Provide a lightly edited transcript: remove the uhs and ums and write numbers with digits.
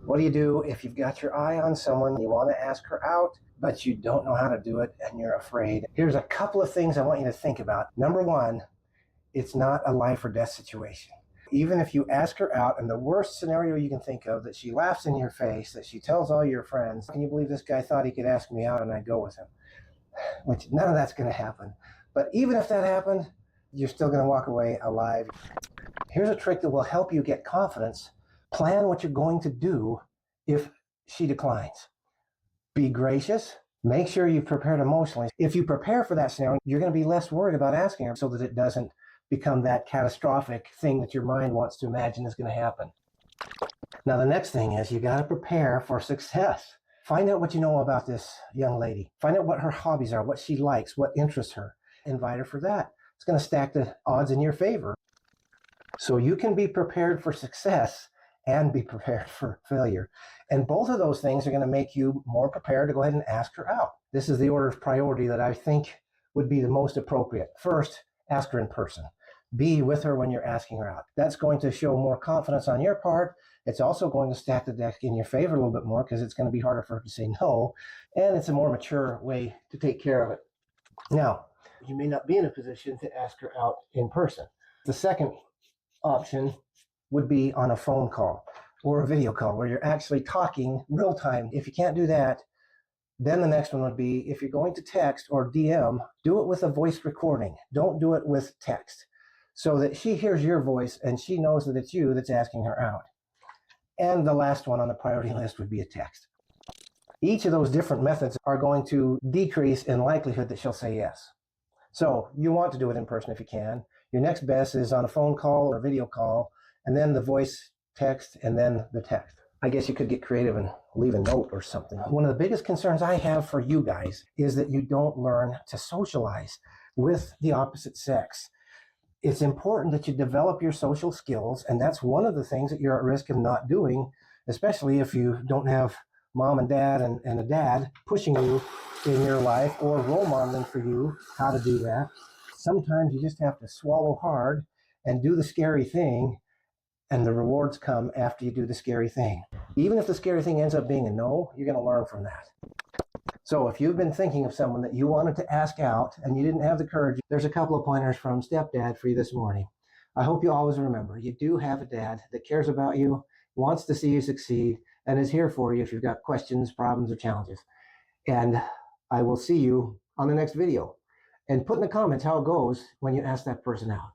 What do you do if you've got your eye on someone, you want to ask her out, but you don't know how to do it and you're afraid? Here's a couple of things I want you to think about. Number one, it's not a life or death situation. Even if you ask her out, and the worst scenario you can think of, that she laughs in your face, that she tells all your friends, can you believe this guy thought he could ask me out and I'd go with him? Which none of that's going to happen. But even if that happened, you're still going to walk away alive. Here's a trick that will help you get confidence. Plan what you're going to do if she declines. Be gracious. Make sure you've prepared emotionally. If you prepare for that scenario, you're going to be less worried about asking her so that it doesn't become that catastrophic thing that your mind wants to imagine is going to happen. Now, the next thing is you got to prepare for success. Find out what you know about this young lady. Find out what her hobbies are, what she likes, what interests her. Invite her for that. It's going to stack the odds in your favor. So you can be prepared for success and be prepared for failure. And both of those things are going to make you more prepared to go ahead and ask her out. This is the order of priority that I think would be the most appropriate. First, ask her in person. Be with her when you're asking her out. That's going to show more confidence on your part. It's also going to stack the deck in your favor a little bit more because it's going to be harder for her to say no. And it's a more mature way to take care of it. Now, you may not be in a position to ask her out in person. The second option would be on a phone call or a video call where you're actually talking real time. If you can't do that, then the next one would be, if you're going to text or DM, do it with a voice recording. Don't do it with text, so that she hears your voice and she knows that it's you that's asking her out. And the last one on the priority list would be a text. Each of those different methods are going to decrease in likelihood that she'll say yes. So you want to do it in person if you can. Your next best is on a phone call or a video call, and then the voice text, and then the text. I guess you could get creative and leave a note or something. One of the biggest concerns I have for you guys is that you don't learn to socialize with the opposite sex. It's important that you develop your social skills, and that's one of the things that you're at risk of not doing, especially if you don't have mom and dad and a dad pushing you in your life or role modeling for you how to do that. Sometimes you just have to swallow hard and do the scary thing, and the rewards come after you do the scary thing. Even if the scary thing ends up being a no, you're going to learn from that. So if you've been thinking of someone that you wanted to ask out and you didn't have the courage, there's a couple of pointers from Stepdad for you this morning. I hope you always remember, you do have a dad that cares about you, wants to see you succeed, and is here for you if you've got questions, problems, or challenges. And I will see you on the next video. And put in the comments how it goes when you ask that person out.